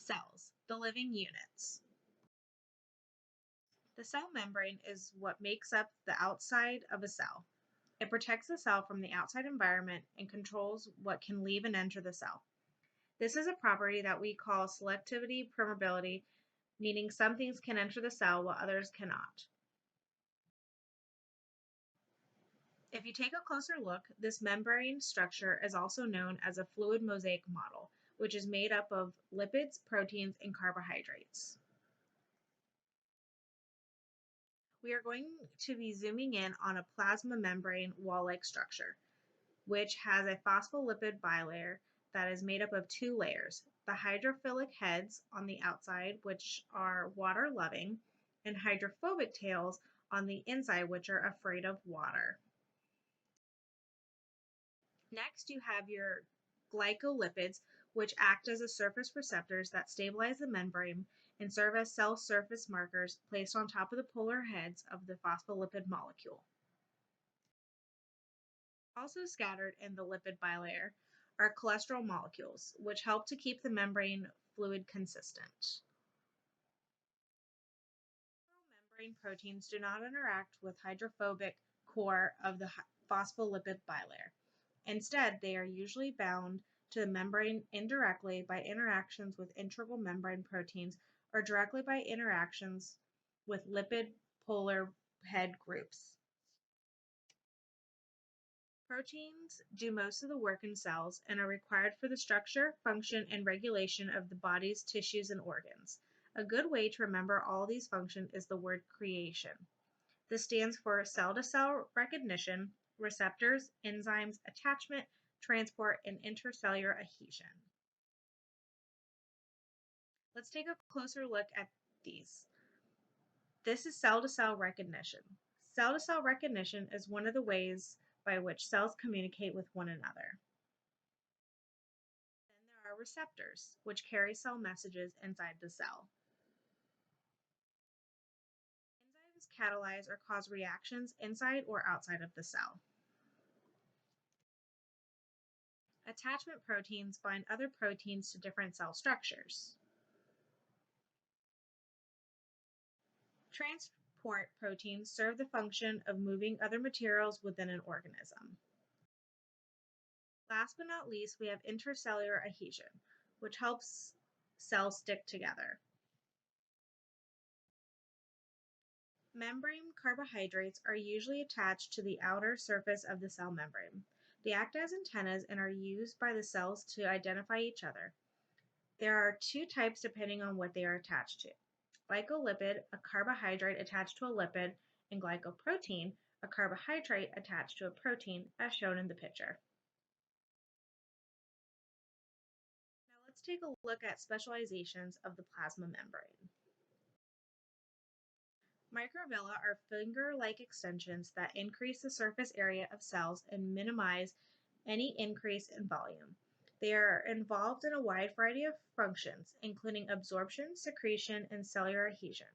Cells, the living units. The cell membrane is what makes up the outside of a cell. It protects the cell from the outside environment and controls what can leave and enter the cell. This is a property that we call selectivity permeability, meaning some things can enter the cell while others cannot. If you take a closer look, this membrane structure is also known as a fluid mosaic model, which is made up of lipids, proteins, and carbohydrates. We are going to be zooming in on a plasma membrane wall-like structure, which has a phospholipid bilayer that is made up of two layers, the hydrophilic heads on the outside, which are water-loving, and hydrophobic tails on the inside, which are afraid of water. Next, you have your glycolipids, which act as a surface receptors that stabilize the membrane and serve as cell surface markers placed on top of the polar heads of the phospholipid molecule. Also scattered in the lipid bilayer are cholesterol molecules, which help to keep the membrane fluid consistent. Membrane proteins do not interact with hydrophobic core of the phospholipid bilayer. Instead, they are usually bound to the membrane indirectly by interactions with integral membrane proteins or directly by interactions with lipid polar head groups. Proteins do most of the work in cells and are required for the structure, function, and regulation of the body's tissues and organs. A good way to remember all these functions is the word creation. This stands for cell-to-cell recognition, receptors, enzymes, attachment, transport, and intercellular adhesion. Let's take a closer look at these. This is cell-to-cell recognition. Cell-to-cell recognition is one of the ways by which cells communicate with one another. Then there are receptors, which carry cell messages inside the cell. Enzymes catalyze or cause reactions inside or outside of the cell. Attachment proteins bind other proteins to different cell structures. Transport proteins serve the function of moving other materials within an organism. Last but not least, we have intercellular adhesion, which helps cells stick together. Membrane carbohydrates are usually attached to the outer surface of the cell membrane. They act as antennas and are used by the cells to identify each other. There are two types depending on what they are attached to. Glycolipid, a carbohydrate attached to a lipid, and glycoprotein, a carbohydrate attached to a protein, as shown in the picture. Now let's take a look at specializations of the plasma membrane. Microvilli are finger-like extensions that increase the surface area of cells and minimize any increase in volume. They are involved in a wide variety of functions, including absorption, secretion, and cellular adhesion.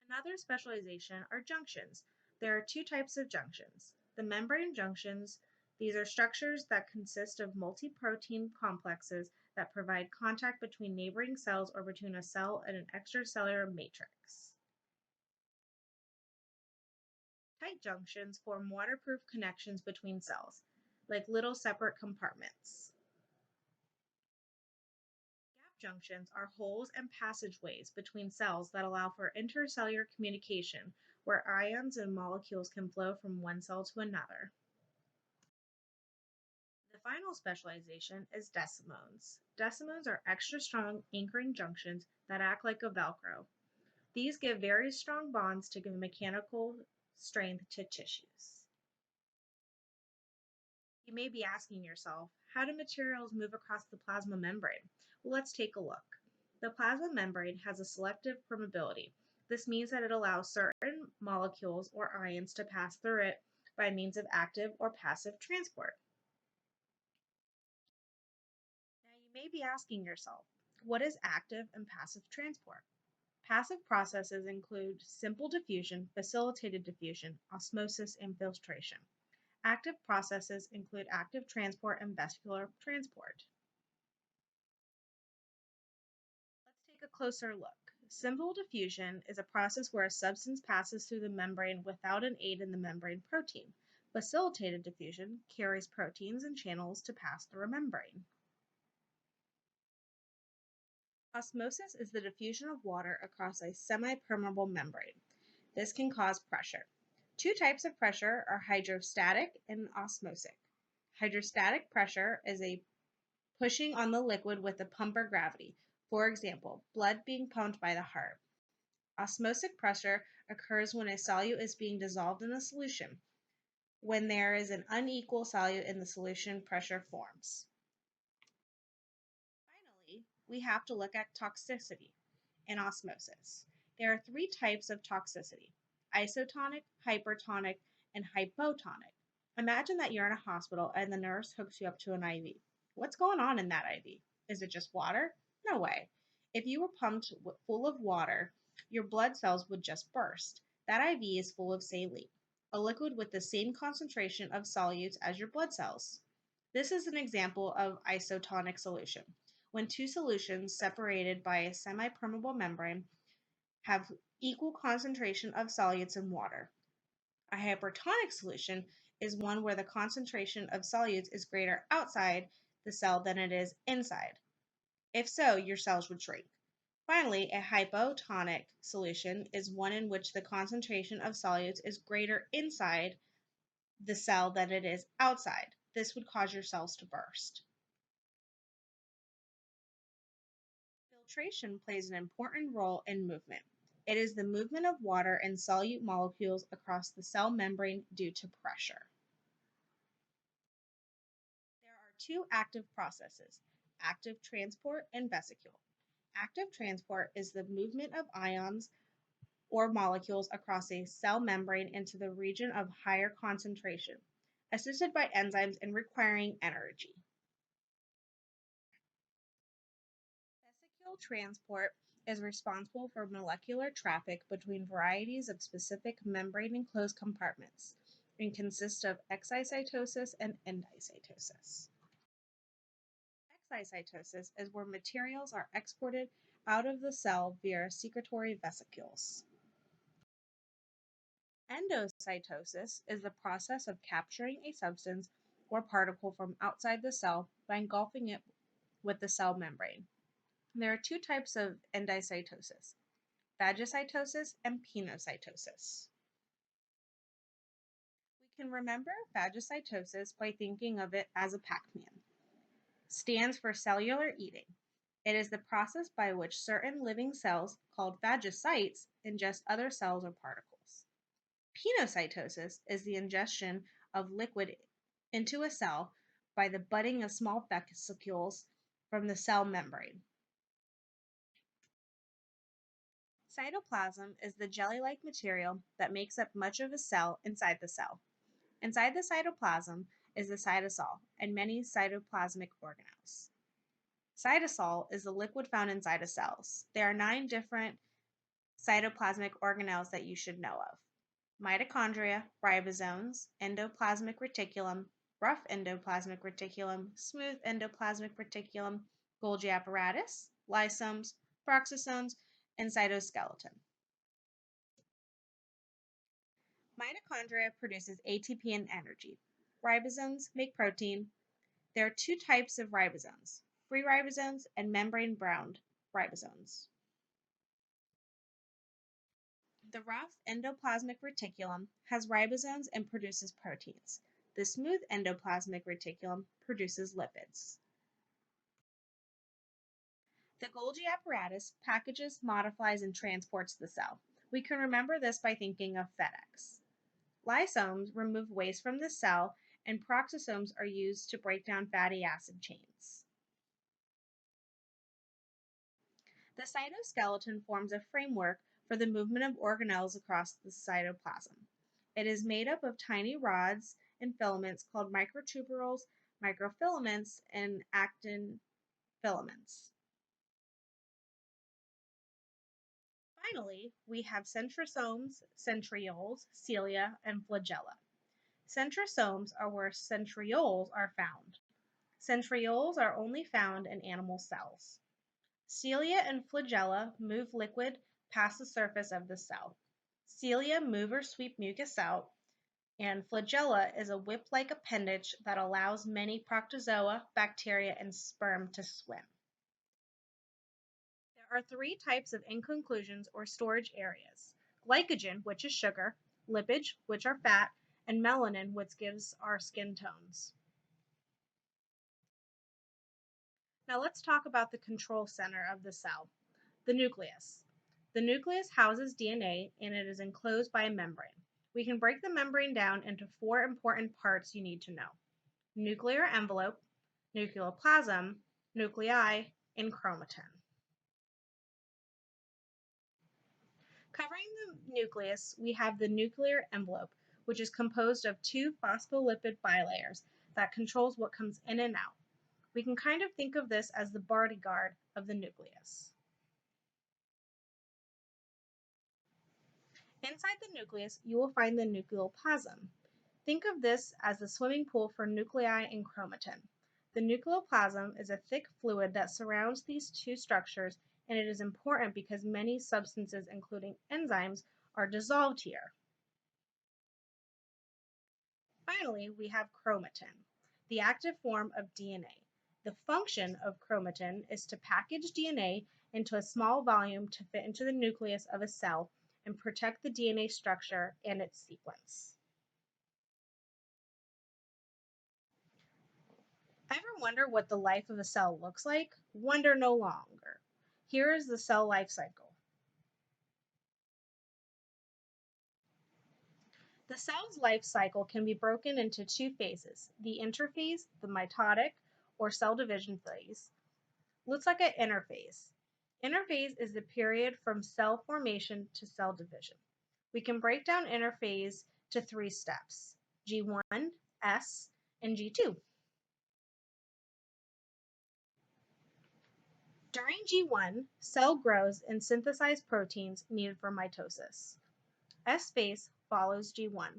Another specialization are junctions. There are two types of junctions. The membrane junctions, these are structures that consist of multi-protein complexes that provide contact between neighboring cells or between a cell and an extracellular matrix. Tight junctions form waterproof connections between cells, like little separate compartments. Gap junctions are holes and passageways between cells that allow for intercellular communication, where ions and molecules can flow from one cell to another. The final specialization is Desmosomes. Desmosomes are extra strong anchoring junctions that act like a Velcro. These give very strong bonds to give mechanical strength to tissues. You may be asking yourself, how do materials move across the plasma membrane? Well, let's take a look. The plasma membrane has a selective permeability. This means that it allows certain molecules or ions to pass through it by means of active or passive transport. Now, you may be asking yourself, what is active and passive transport? Passive processes include simple diffusion, facilitated diffusion, osmosis, and filtration. Active processes include active transport and vesicular transport. Let's take a closer look. Simple diffusion is a process where a substance passes through the membrane without an aid in the membrane protein. Facilitated diffusion carries proteins and channels to pass through a membrane. Osmosis is the diffusion of water across a semi-permeable membrane. This can cause pressure. Two types of pressure are hydrostatic and osmotic. Hydrostatic pressure is a pushing on the liquid with a pump or gravity. For example, blood being pumped by the heart. Osmotic pressure occurs when a solute is being dissolved in a solution. When there is an unequal solute in the solution, pressure forms. Finally, we have to look at toxicity in osmosis. There are three types of toxicity: isotonic, hypertonic, and hypotonic. Imagine that you're in a hospital and the nurse hooks you up to an IV. What's going on in that IV? Is it just water? No way. If you were pumped full of water, your blood cells would just burst. That IV is full of saline, a liquid with the same concentration of solutes as your blood cells. This is an example of isotonic solution, when two solutions separated by a semi-permeable membrane have equal concentration of solutes and water. A hypertonic solution is one where the concentration of solutes is greater outside the cell than it is inside. If so, your cells would shrink. Finally, a hypotonic solution is one in which the concentration of solutes is greater inside the cell than it is outside. This would cause your cells to burst. Filtration plays an important role in movement. It is the movement of water and solute molecules across the cell membrane due to pressure. There are two active processes: active transport and vesicule. Active transport is the movement of ions or molecules across a cell membrane into the region of higher concentration, assisted by enzymes and requiring energy. Vesicular transport is responsible for molecular traffic between varieties of specific membrane-enclosed compartments and consists of EXOCYTOSIS and endocytosis. Exocytosis is where materials are exported out of the cell via secretory vesicles. Endocytosis is the process of capturing a substance or particle from outside the cell by engulfing it with the cell membrane. There are two types of endocytosis: phagocytosis and pinocytosis. We can remember phagocytosis by thinking of it as a Pac-Man. Stands for cellular eating. It is the process by which certain living cells, called phagocytes, ingest other cells or particles. Pinocytosis is the ingestion of liquid into a cell by the budding of small vesicles from the cell membrane. Cytoplasm is the jelly-like material that makes up much of a cell inside the cell. Inside the cytoplasm is the cytosol and many cytoplasmic organelles. Cytosol is the liquid found inside of cells. There are 9 different cytoplasmic organelles that you should know of: mitochondria, ribosomes, endoplasmic reticulum, rough endoplasmic reticulum, smooth endoplasmic reticulum, Golgi apparatus, lysosomes, peroxisomes, and cytoskeleton. Mitochondria produces ATP and energy. Ribosomes make protein. There are 2 types of ribosomes: free ribosomes and membrane-bound ribosomes. The rough endoplasmic reticulum has ribosomes and produces proteins. The smooth endoplasmic reticulum produces lipids. The Golgi apparatus packages, modifies, and transports the cell. We can remember this by thinking of FedEx. Lysosomes remove waste from the cell, and peroxisomes are used to break down fatty acid chains. The cytoskeleton forms a framework for the movement of organelles across the cytoplasm. It is made up of tiny rods and filaments called microtubules, microfilaments, and actin filaments. Finally, we have centrosomes, centrioles, cilia, and flagella. Centrosomes are where centrioles are found. Centrioles are only found in animal cells. Cilia and flagella move liquid past the surface of the cell. Cilia move or sweep mucus out, and flagella is a whip-like appendage that allows many protozoa, bacteria, and sperm to swim. There are three types of inconclusions or storage areas: glycogen, which is sugar, lipids, which are fat, and melanin, which gives our skin tones. Now let's talk about the control center of the cell, the nucleus. The nucleus houses DNA and it is enclosed by a membrane. We can break the membrane down into four important parts you need to know: nuclear envelope, nucleoplasm, nuclei, and chromatin. Covering the nucleus, we have the nuclear envelope, which is composed of two phospholipid bilayers that controls what comes in and out. We can kind of think of this as the bodyguard of the nucleus. Inside the nucleus, you will find the nucleoplasm. Think of this as the swimming pool for nuclei and chromatin. The nucleoplasm is a thick fluid that surrounds these two structures, and it is important because many substances, including enzymes, are dissolved here. Finally, we have chromatin, the active form of DNA. The function of chromatin is to package DNA into a small volume to fit into the nucleus of a cell and protect the DNA structure and its sequence. Ever wonder what the life of a cell looks like? Wonder no longer. Here is the cell life cycle. The cell's life cycle can be broken into two phases: the interphase, the mitotic or cell division phase. Looks like an interphase. Interphase is the period from cell formation to cell division. We can break down interphase to three steps: G1, S, and G2. During G1, cell grows and synthesizes proteins needed for mitosis. S phase follows G1.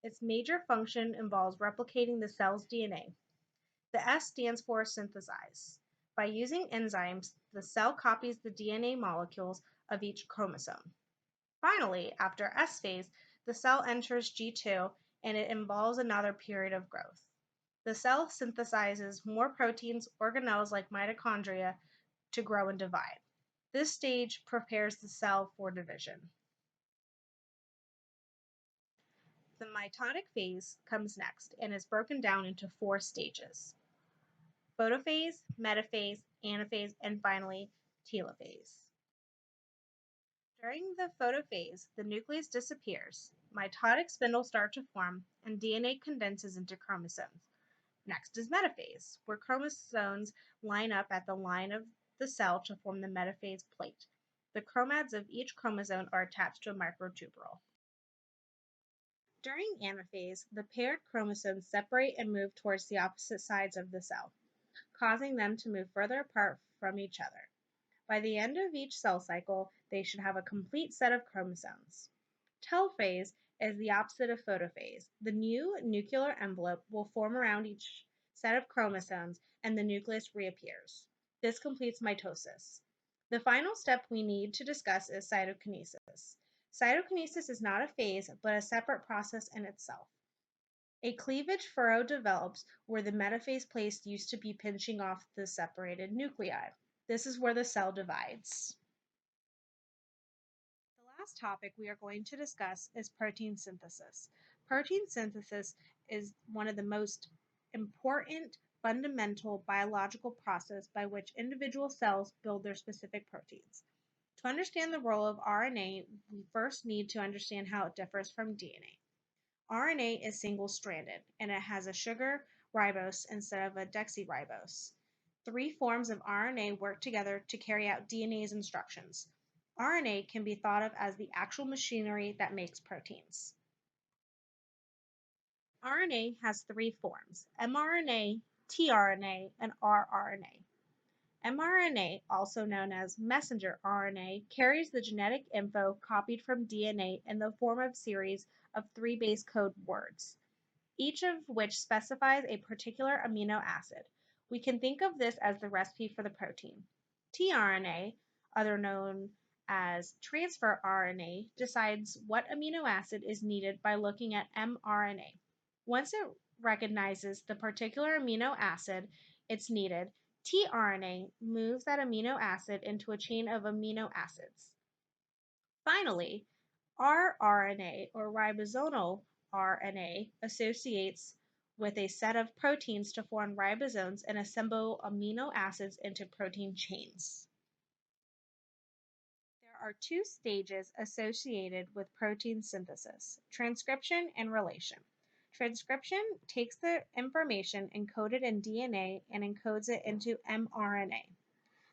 Its major function involves replicating the cell's DNA. The S stands for synthesize. By using enzymes, the cell copies the DNA molecules of each chromosome. Finally, after S phase, the cell enters G2 and it involves another period of growth. The cell synthesizes more proteins, organelles like mitochondria, to grow and divide. This stage prepares the cell for division. The mitotic phase comes next and is broken down into four stages: photophase, metaphase, anaphase, and finally telophase. During the photophase, the nucleus disappears, mitotic spindles start to form, and DNA condenses into chromosomes. Next is metaphase, where chromosomes line up at the line of the cell to form the metaphase plate. The chromads of each chromosome are attached to a microtubule. During anaphase, the paired chromosomes separate and move towards the opposite sides of the cell, causing them to move further apart from each other. By the end of each cell cycle, they should have a complete set of chromosomes. Telophase is the opposite of photophase. The new nuclear envelope will form around each set of chromosomes and the nucleus reappears. This completes mitosis. The final step we need to discuss is cytokinesis. Cytokinesis is not a phase, but a separate process in itself. A cleavage furrow develops where the metaphase plate used to be pinching off the separated nuclei. This is where the cell divides. The last topic we are going to discuss is protein synthesis. Protein synthesis is one of the most important fundamental biological process by which individual cells build their specific proteins. To understand the role of RNA, we first need to understand how it differs from DNA. RNA is single-stranded, and it has a sugar ribose instead of a deoxyribose. Three forms of RNA work together to carry out DNA's instructions. RNA can be thought of as the actual machinery that makes proteins. RNA has three forms: mRNA, tRNA, and rRNA. mRNA, also known as messenger RNA, carries the genetic info copied from DNA in the form of series of three base code words. each of which specifies a particular amino acid. We can think of this as the recipe for the protein. tRNA, other known as transfer RNA, decides what amino acid is needed by looking at mRNA. Once it recognizes the particular amino acid it's needed, tRNA moves that amino acid into a chain of amino acids. Finally, rRNA or ribosomal RNA associates with a set of proteins to form ribosomes and assemble amino acids into protein chains. There are two stages associated with protein synthesis: transcription and relation. Transcription takes the information encoded in DNA and encodes it into mRNA.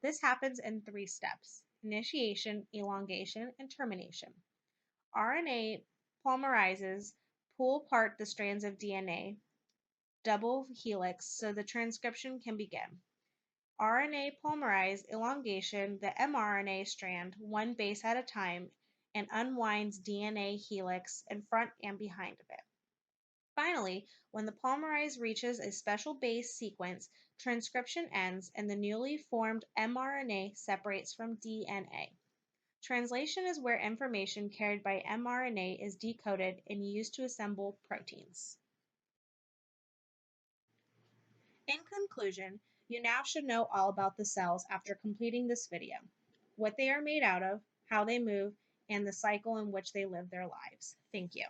This happens in 3 steps: initiation, elongation, and termination. RNA polymerases pull apart the strands of DNA, double helix, so the transcription can begin. RNA polymerase elongation the mRNA strand one base at a time and unwinds DNA helix in front and behind of it. Finally, when the polymerase reaches a special base sequence, transcription ends and the newly formed mRNA separates from DNA. Translation is where information carried by mRNA is decoded and used to assemble proteins. In conclusion, you now should know all about the cells after completing this video: what they are made out of, how they move, and the cycle in which they live their lives. Thank you.